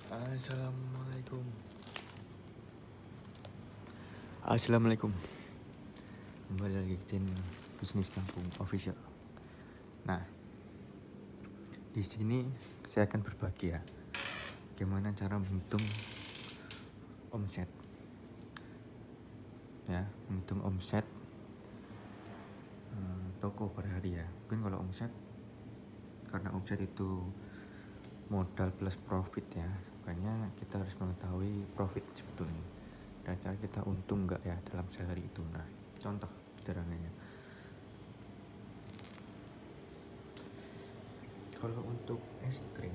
Assalamualaikum. Kembali lagi ke channel Bisnis Kampung Official. Nah, di sini saya akan berbagi ya, gimana cara menghitung omset. Ya, menghitung omset toko per hari ya. Mungkin kalau omset, karena omset itu modal plus profit ya, makanya kita harus mengetahui profit sebetulnya. Dan cara kita untung nggak ya dalam sehari itu. Nah, contoh sederhananya, kalau untuk es krim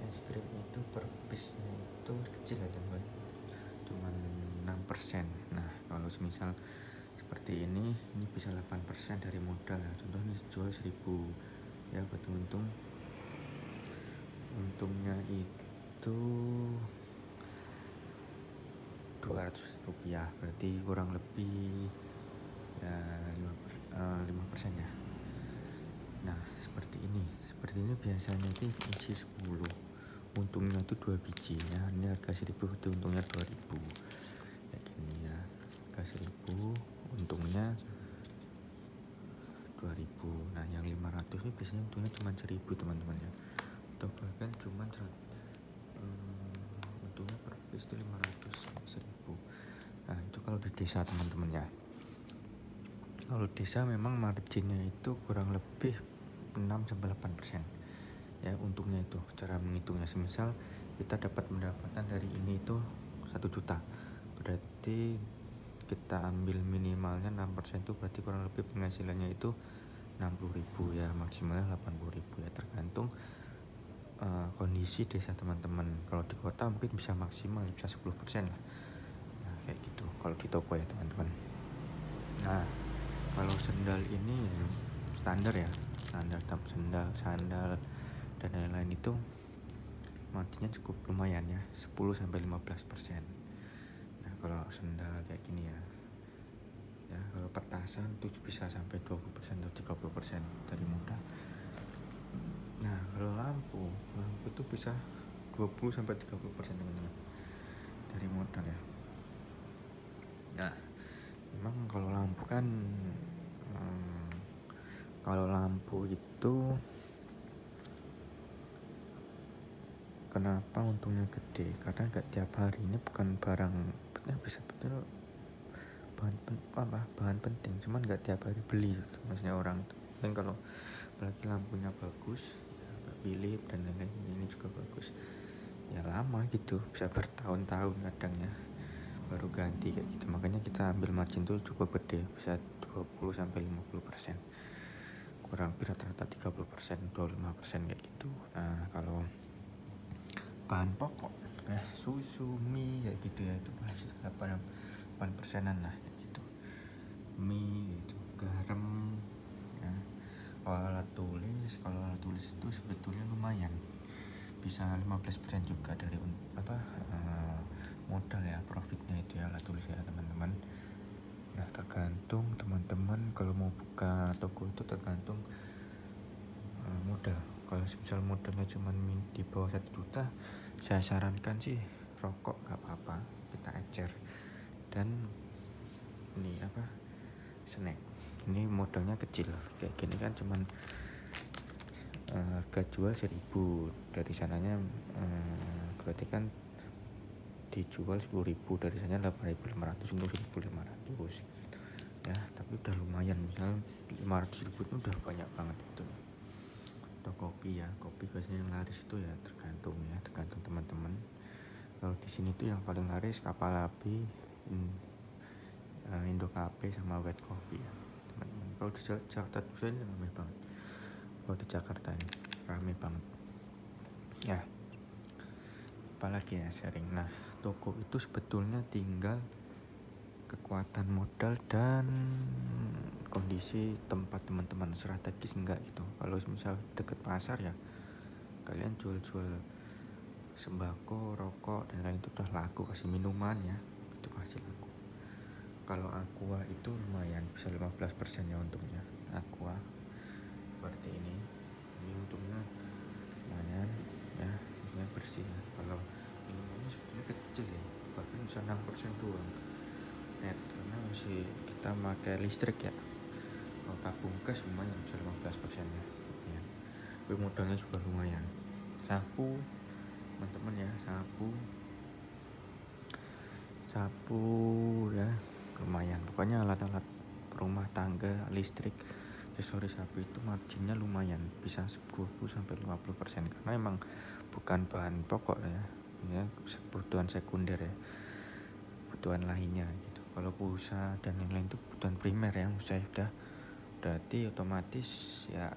itu per piece-nya itu kecil ya teman, cuma 6%. Nah, kalau misal seperti ini bisa 8% dari modal ya. Contohnya jual 1000 ya, betul untungnya itu 200 rupiah, berarti kurang lebih ya 5% ya. Nah, seperti ini biasanya itu isi 10, untungnya itu 2 biji ya. Ini harga 1000 itu untungnya 2000 kayak gini ya. Harga 1000 untungnya 2000. Nah, yang 500 ini biasanya untungnya cuma 1000 teman-teman ya, atau bahkan cuma untungnya per piece itu 500 sampai 1000. Nah, itu kalau di desa teman-teman ya. Kalau desa memang marginnya itu kurang lebih 6-8% ya, untungnya itu. Cara menghitungnya, semisal kita dapat pendapatan dari ini itu 1 juta, berarti kita ambil minimalnya 6%, itu berarti kurang lebih penghasilannya itu 60.000 ya, maksimalnya 80.000 ya, tergantung kondisi desa teman-teman. Kalau di kota mungkin bisa maksimal bisa 10% lah. Nah, kayak gitu kalau di toko ya teman-teman. Nah, kalau sendal ini standar ya, sandal dan lain-lain itu marginnya cukup lumayan ya, 10-15%. Nah, kalau sendal kayak gini ya, kalau petasan itu bisa sampai 20% atau 30% dari modal. Nah, kalau lampu itu bisa 20-30% teman-teman dari modal ya. Nah, memang kalau lampu kan kalau lampu itu kenapa untungnya gede, karena nggak tiap hari, ini bukan barang bisa betul bahan penting, cuman nggak tiap hari beli gitu, maksudnya orang itu. Dan kalau apalagi lampunya bagus ya, Philip dan lain-lain, ini juga bagus ya, lama gitu, bisa bertahun-tahun kadang ya baru ganti kayak gitu. Makanya kita ambil margin tuh cukup gede, bisa 20-50%, kurang lebih rata-rata 30%, 25% kayak gitu. Nah, kalau bahan pokok susu, mie kayak gitu ya, itu pasti 8%-an lah kayak gitu. Mie gitu, garam ya. Kalau alat tulis itu sebetulnya lumayan, bisa 15% juga dari modal ya, profitnya itu ya, alat tulis ya teman-teman. Nah, tergantung teman-teman kalau mau buka toko itu tergantung modal. Kalau misal modalnya cuma di bawah 1 juta, saya sarankan sih rokok gak apa-apa, kita ecer. Dan ini snack, ini modalnya kecil kayak gini kan, cuman harga jual 1000, dari sananya berarti kan dijual 10.000, dari sananya 8.500 untuk 1.500 ya, tapi udah lumayan. Misal 500.000 itu udah banyak banget itu. Atau kopi ya, kopi biasanya yang laris itu ya tergantung teman-teman. Kalau di sini tuh yang paling laris Kapal Api, Indo Cafe sama White Coffee ya teman-teman. Kalau di Jakarta tuh ini ramai banget, kalau di Jakarta ini ramai banget ya. Apalagi ya sharing. Nah, toko itu sebetulnya tinggal kekuatan modal dan kondisi tempat teman-teman strategis enggak gitu. Kalau misal deket pasar ya, kalian jual-jual sembako, rokok dan lain itu udah laku. Kasih minuman ya, itu pasti laku. Kalau Aqua itu lumayan, bisa 15% ya untungnya. Aqua seperti ini untungnya lumayan ya, bersih ya. uang net karena masih kita pakai listrik ya. Kalau tabung gas lumayan bisa 15% ya. Tapi modalnya juga lumayan. Sapu teman-teman ya, sapu ya lumayan. Pokoknya alat-alat rumah tangga, listrik, aksesoris sapu itu marginnya lumayan, bisa 20-50% karena emang bukan bahan pokok ya kebutuhan sekunder ya, kebutuhan lainnya gitu. Kalau pulsa dan lain-lain itu kebutuhan primer yang saya sudah berarti otomatis ya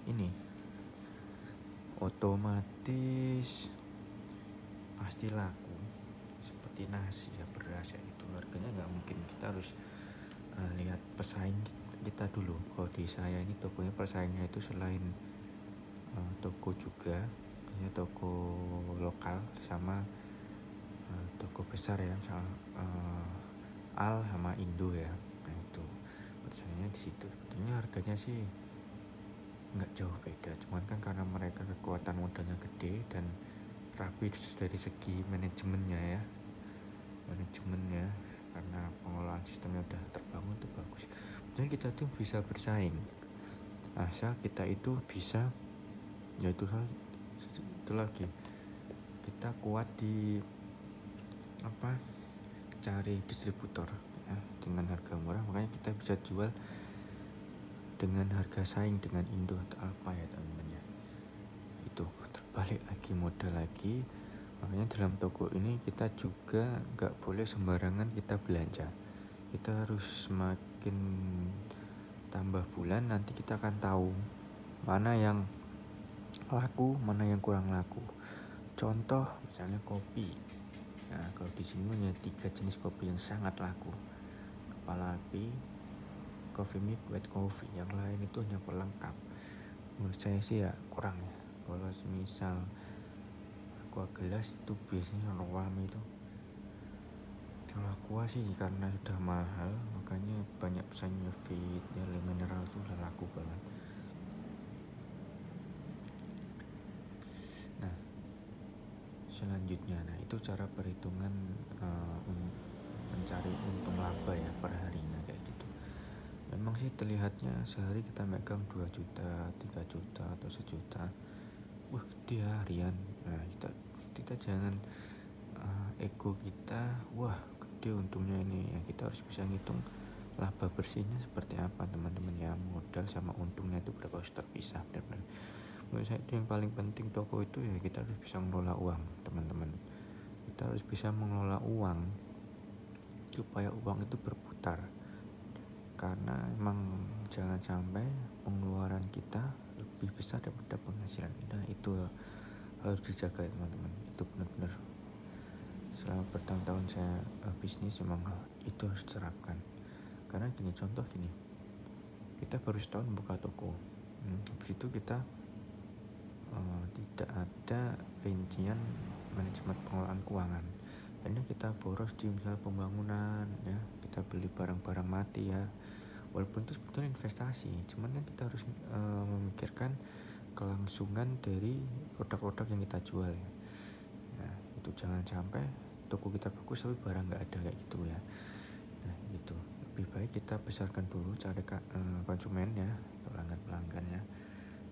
ini otomatis pasti laku seperti nasi ya, beras ya, itu harganya nggak mungkin. Kita harus lihat pesaing kita dulu. Kalau di saya ini tokonya pesaingnya itu selain toko juga ya, toko lokal sama toko besar ya, misal Al sama Indo ya. Nah itu pesaingnya di situ. Sebetulnya harganya sih nggak jauh beda, cuman kan karena mereka kekuatan modalnya gede dan rapi dari segi manajemennya, karena pengelolaan sistemnya udah terbangun tuh bagus. Dan kita tuh bisa bersaing asal kita itu bisa, yaitu itu lagi kita kuat di cari distributor ya, dengan harga murah, makanya kita bisa jual dengan harga saing dengan Indo atau apa ya teman-teman ya. Itu terbalik lagi, modal lagi. Makanya dalam toko ini kita juga nggak boleh sembarangan kita belanja. Kita harus semakin tambah bulan nanti kita akan tahu mana yang laku, mana yang kurang laku. Contoh misalnya kopi. Nah, kalau di sini hanya 3 jenis kopi yang sangat laku. Kepala api, coffee mix, white coffee. Yang lain itu hanya pelengkap. Menurut saya sih ya kurang ya. Kalau misal aqua gelas itu biasanya rame itu. Kalau aqua sih karena sudah mahal, makanya banyak pesannya fit ya, mineral itu udah laku banget. Nah selanjutnya, itu cara perhitungan mencari untung laba ya per harinya kayak gitu. Memang sih terlihatnya sehari kita megang 2 juta, 3 juta atau 1 juta. Wah gede ya harian. Nah kita jangan ego kita, wah gede untungnya ini ya. Kita harus bisa ngitung laba bersihnya seperti apa teman-teman ya. Modal sama untungnya itu berapa harus terpisah benar-benar. Menurut saya itu yang paling penting toko itu ya, kita harus bisa mengelola uang teman-teman. Kita harus bisa mengelola uang supaya uang itu berputar, karena emang jangan sampai pengeluaran kita lebih besar daripada penghasilan. Nah itu harus dijaga ya teman-teman. Itu benar-benar selama bertahun-tahun saya bisnis memang itu harus diterapkan. Karena contoh gini, kita baru setahun buka toko, habis itu kita tidak ada rincian manajemen pengelolaan keuangan. Ini kita boros di misalnya pembangunan ya, kita beli barang-barang mati ya, walaupun itu sebetulnya investasi, cuman kan kita harus memikirkan kelangsungan dari produk-produk yang kita jual ya. Nah itu jangan sampai toko kita bagus tapi barang nggak ada kayak gitu ya. Nah gitu, lebih baik kita besarkan dulu cari konsumen ya, pelanggan ya.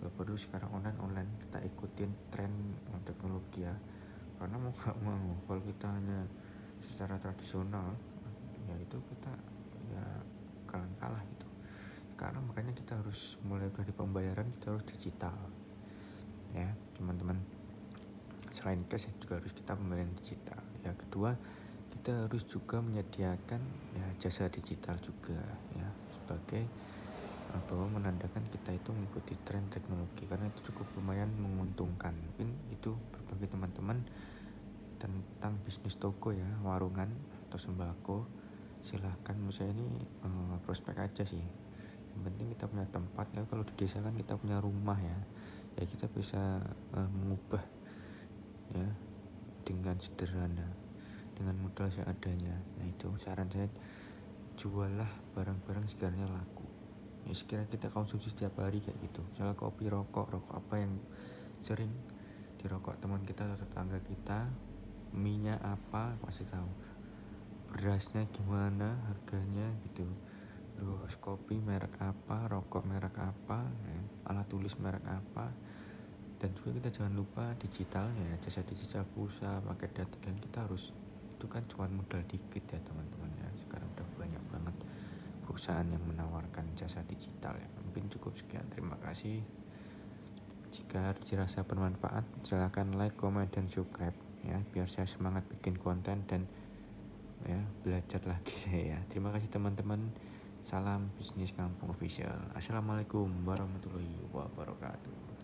Baru sekarang online kita ikutin tren teknologi ya, karena mau gak mau kalau kita hanya secara tradisional ya itu kita ya kalah gitu. Karena makanya kita harus mulai dari pembayaran, kita harus digital ya teman-teman. Selain cash juga harus kita pembayaran digital ya. Kedua, kita harus juga menyediakan ya jasa digital juga ya, sebagai bahwa menandakan kita itu mengikuti tren teknologi, karena itu cukup lumayan menguntungkan. Mungkin itu bagi teman-teman tentang bisnis toko ya, warungan atau sembako. Silahkan, menurut saya ini prospek aja sih. Yang penting kita punya tempat ya. Kalau di desa kan kita punya rumah ya, kita bisa mengubah ya dengan sederhana, dengan modal seadanya. Nah itu saran saya, jualah barang-barang sekiranya laku ya, sekiranya kita konsumsi setiap hari kayak gitu. Misalnya kopi, rokok apa yang sering dirokok teman kita atau tetangga kita, minyak apa pasti tahu. berasnya gimana harganya gitu, terus kopi merek apa, rokok merek apa, alat tulis merek apa. Dan juga kita jangan lupa digitalnya, jasa digital pulsa, pakai data, dan kita harus, itu kan cuma modal dikit ya teman-teman ya. Sekarang udah banyak banget perusahaan yang menawarkan jasa digital ya. Mungkin cukup sekian, terima kasih. Jika dirasa bermanfaat, silahkan like, comment, dan subscribe ya, biar saya semangat bikin konten dan ya belajar lagi saya. Terima kasih teman-teman. Salam bisnis kampung official. Assalamualaikum warahmatullahi wabarakatuh.